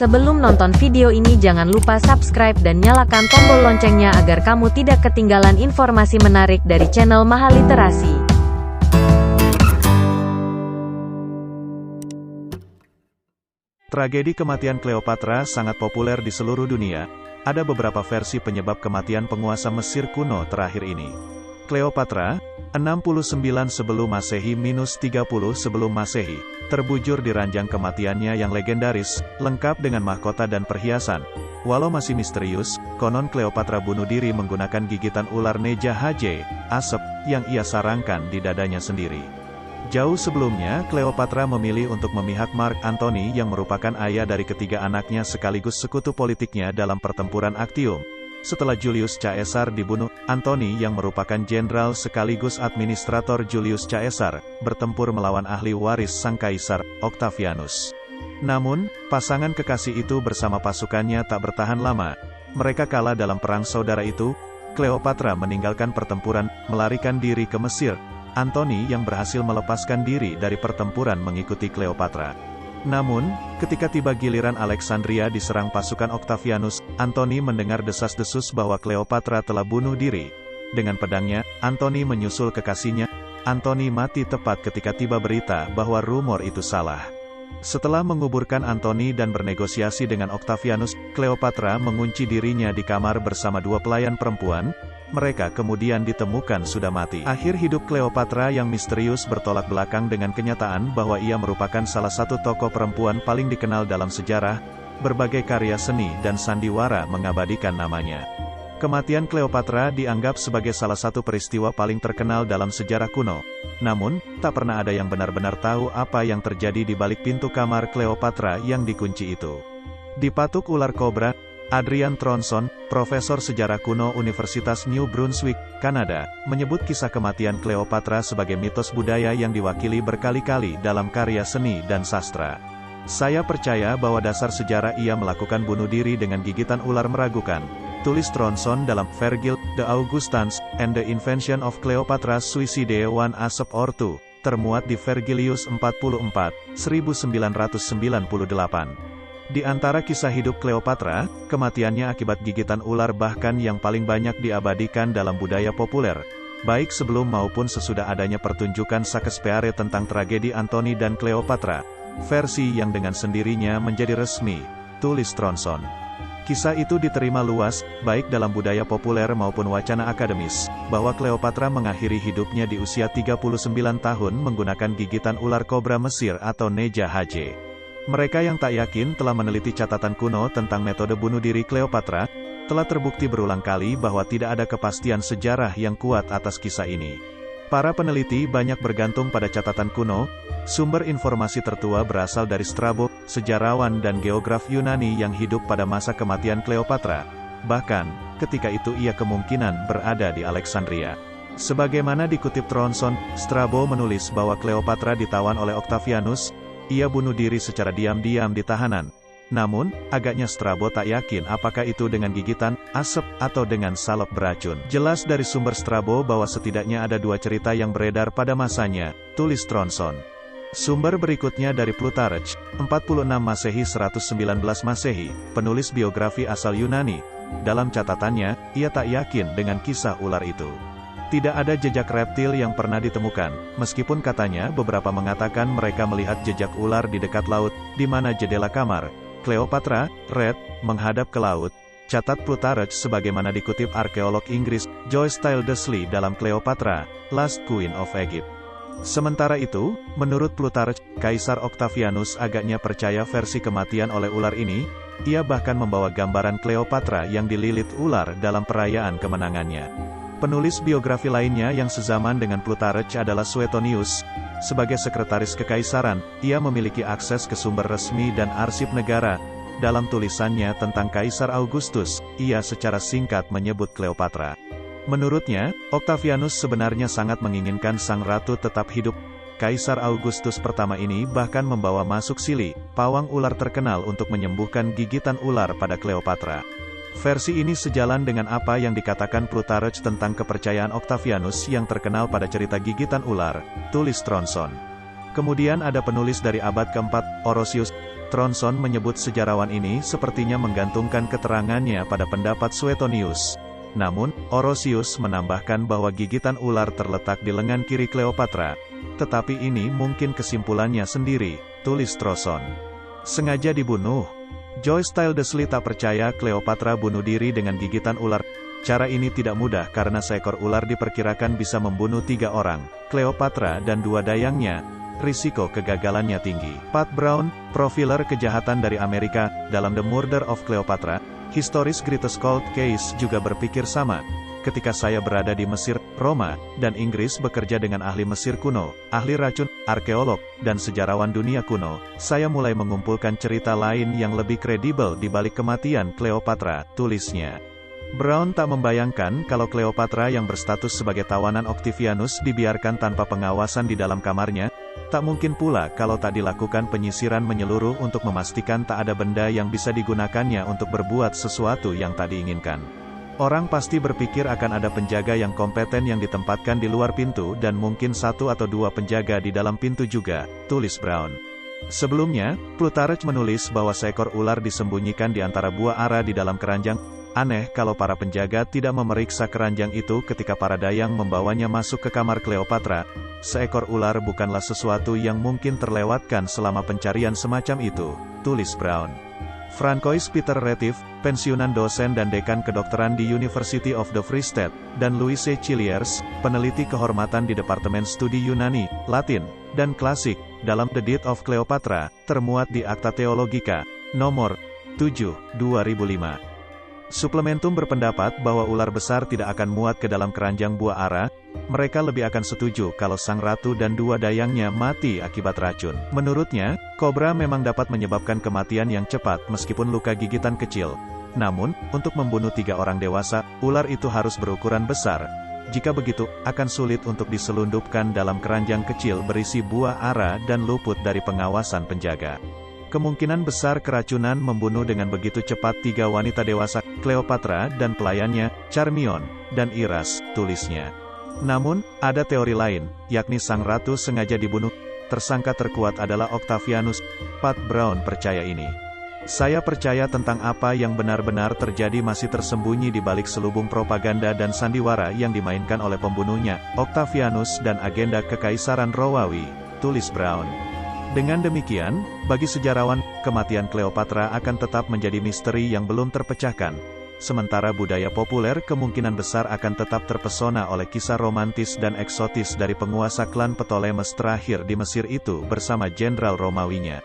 Sebelum nonton video ini jangan lupa subscribe dan nyalakan tombol loncengnya agar kamu tidak ketinggalan informasi menarik dari channel Mahaliterasi. Tragedi kematian Cleopatra sangat populer di seluruh dunia. Ada beberapa versi penyebab kematian penguasa Mesir kuno terakhir ini. Cleopatra, 69 sebelum Masehi minus 30 sebelum Masehi, terbujur di ranjang kematiannya yang legendaris, lengkap dengan mahkota dan perhiasan. Walau masih misterius, konon Cleopatra bunuh diri menggunakan gigitan ular Neja Hj, asep, yang ia sarangkan di dadanya sendiri. Jauh sebelumnya, Cleopatra memilih untuk memihak Mark Antony yang merupakan ayah dari ketiga anaknya sekaligus sekutu politiknya dalam pertempuran Actium. Setelah Julius Caesar dibunuh, Antony yang merupakan jenderal sekaligus administrator Julius Caesar, bertempur melawan ahli waris sang kaisar, Octavianus. Namun, pasangan kekasih itu bersama pasukannya tak bertahan lama. Mereka kalah dalam perang saudara itu. Cleopatra meninggalkan pertempuran, melarikan diri ke Mesir. Antony yang berhasil melepaskan diri dari pertempuran mengikuti Cleopatra. Namun, ketika tiba giliran Alexandria diserang pasukan Octavianus, Antony mendengar desas-desus bahwa Cleopatra telah bunuh diri. Dengan pedangnya, Antony menyusul kekasihnya. Antony mati tepat ketika tiba berita bahwa rumor itu salah. Setelah menguburkan Antony dan bernegosiasi dengan Octavianus, Cleopatra mengunci dirinya di kamar bersama dua pelayan perempuan. Mereka kemudian ditemukan sudah mati. Akhir hidup Cleopatra yang misterius bertolak belakang dengan kenyataan bahwa ia merupakan salah satu tokoh perempuan paling dikenal dalam sejarah. Berbagai karya seni dan sandiwara mengabadikan namanya. Kematian Cleopatra dianggap sebagai salah satu peristiwa paling terkenal dalam sejarah kuno. Namun, tak pernah ada yang benar-benar tahu apa yang terjadi di balik pintu kamar Cleopatra yang dikunci itu. Di patuk ular kobra, Adrian Tronson, profesor sejarah kuno Universitas New Brunswick, Kanada, menyebut kisah kematian Cleopatra sebagai mitos budaya yang diwakili berkali-kali dalam karya seni dan sastra. Saya percaya bahwa dasar sejarah ia melakukan bunuh diri dengan gigitan ular meragukan, tulis Tronson dalam Vergil, The Augustans, and the Invention of Cleopatra's Suicide One Asep or Two, termuat di Vergilius 44, 1998. Di antara kisah hidup Cleopatra, kematiannya akibat gigitan ular bahkan yang paling banyak diabadikan dalam budaya populer, baik sebelum maupun sesudah adanya pertunjukan Shakespeare tentang tragedi Antony dan Cleopatra, versi yang dengan sendirinya menjadi resmi, tulis Tronson. Kisah itu diterima luas, baik dalam budaya populer maupun wacana akademis, bahwa Cleopatra mengakhiri hidupnya di usia 39 tahun menggunakan gigitan ular kobra Mesir atau Neja Hj. Mereka yang tak yakin telah meneliti catatan kuno tentang metode bunuh diri Cleopatra. Telah terbukti berulang kali bahwa tidak ada kepastian sejarah yang kuat atas kisah ini. Para peneliti banyak bergantung pada catatan kuno. Sumber informasi tertua berasal dari Strabo, sejarawan dan geograf Yunani yang hidup pada masa kematian Cleopatra. Bahkan, ketika itu ia kemungkinan berada di Alexandria. Sebagaimana dikutip Tronson, Strabo menulis bahwa Cleopatra ditawan oleh Octavianus. Ia bunuh diri secara diam-diam di tahanan. Namun, agaknya Strabo tak yakin apakah itu dengan gigitan, asep, atau dengan salep beracun. Jelas dari sumber Strabo bahwa setidaknya ada dua cerita yang beredar pada masanya, tulis Tronson. Sumber berikutnya dari Plutarch, 46 Masehi 119 Masehi, penulis biografi asal Yunani. Dalam catatannya, ia tak yakin dengan kisah ular itu. Tidak ada jejak reptil yang pernah ditemukan, meskipun katanya beberapa mengatakan mereka melihat jejak ular di dekat laut, di mana jendela kamar Cleopatra, Red, menghadap ke laut. Catat Plutarch sebagaimana dikutip arkeolog Inggris, Joyce Tildesley dalam Cleopatra, Last Queen of Egypt. Sementara itu, menurut Plutarch, Kaisar Octavianus agaknya percaya versi kematian oleh ular ini. Ia bahkan membawa gambaran Cleopatra yang dililit ular dalam perayaan kemenangannya. Penulis biografi lainnya yang sezaman dengan Plutarch adalah Suetonius. Sebagai sekretaris kekaisaran, ia memiliki akses ke sumber resmi dan arsip negara. Dalam tulisannya tentang Kaisar Augustus, ia secara singkat menyebut Cleopatra. Menurutnya, Octavianus sebenarnya sangat menginginkan sang ratu tetap hidup. Kaisar Augustus pertama ini bahkan membawa masuk Sili, pawang ular terkenal untuk menyembuhkan gigitan ular pada Cleopatra. Versi ini sejalan dengan apa yang dikatakan Plutarch tentang kepercayaan Octavianus yang terkenal pada cerita gigitan ular, tulis Tronson. Kemudian ada penulis dari abad keempat, Orosius, Tronson menyebut sejarawan ini sepertinya menggantungkan keterangannya pada pendapat Suetonius. Namun, Orosius menambahkan bahwa gigitan ular terletak di lengan kiri Cleopatra. Tetapi ini mungkin kesimpulannya sendiri, tulis Tronson. Sengaja dibunuh. Joyce Tildesley tak percaya Cleopatra bunuh diri dengan gigitan ular. Cara ini tidak mudah karena seekor ular diperkirakan bisa membunuh 3 orang, Cleopatra dan 2 dayangnya. Risiko kegagalannya tinggi. Pat Brown, profiler kejahatan dari Amerika, dalam The Murder of Cleopatra, Historis Greatest Cold Case juga berpikir sama. Ketika saya berada di Mesir, Roma, dan Inggris bekerja dengan ahli Mesir kuno, ahli racun, arkeolog, dan sejarawan dunia kuno, saya mulai mengumpulkan cerita lain yang lebih kredibel di balik kematian Cleopatra, tulisnya. Brown tak membayangkan kalau Cleopatra yang berstatus sebagai tawanan Octavianus dibiarkan tanpa pengawasan di dalam kamarnya. Tak mungkin pula kalau tak dilakukan penyisiran menyeluruh untuk memastikan tak ada benda yang bisa digunakannya untuk berbuat sesuatu yang tak diinginkan. Orang pasti berpikir akan ada penjaga yang kompeten yang ditempatkan di luar pintu dan mungkin 1 atau 2 penjaga di dalam pintu juga, tulis Brown. Sebelumnya, Plutarch menulis bahwa seekor ular disembunyikan di antara buah ara di dalam keranjang. Aneh kalau para penjaga tidak memeriksa keranjang itu ketika para dayang membawanya masuk ke kamar Cleopatra. Seekor ular bukanlah sesuatu yang mungkin terlewatkan selama pencarian semacam itu, tulis Brown. Francois Peter Retief, pensiunan dosen dan dekan kedokteran di University of the Free State, dan Louise Chiliers, peneliti kehormatan di Departemen Studi Yunani, Latin, dan Klasik, dalam The Death of Cleopatra, termuat di Acta Theologica, nomor 7, 2005. Suplementum berpendapat bahwa ular besar tidak akan muat ke dalam keranjang buah ara. Mereka lebih akan setuju kalau sang ratu dan 2 dayangnya mati akibat racun. Menurutnya, kobra memang dapat menyebabkan kematian yang cepat meskipun luka gigitan kecil. Namun, untuk membunuh 3 orang dewasa, ular itu harus berukuran besar. Jika begitu, akan sulit untuk diselundupkan dalam keranjang kecil berisi buah ara dan luput dari pengawasan penjaga. Kemungkinan besar keracunan membunuh dengan begitu cepat 3 wanita dewasa, Cleopatra dan pelayannya, Charmion, dan Iras, tulisnya. Namun, ada teori lain, yakni sang ratu sengaja dibunuh. Tersangka terkuat adalah Octavianus. Pat Brown percaya ini. Saya percaya tentang apa yang benar-benar terjadi masih tersembunyi di balik selubung propaganda dan sandiwara yang dimainkan oleh pembunuhnya, Octavianus dan agenda kekaisaran Romawi, tulis Brown. Dengan demikian, bagi sejarawan, kematian Cleopatra akan tetap menjadi misteri yang belum terpecahkan. Sementara budaya populer kemungkinan besar akan tetap terpesona oleh kisah romantis dan eksotis dari penguasa klan Ptolemes terakhir di Mesir itu bersama jenderal Romawinya.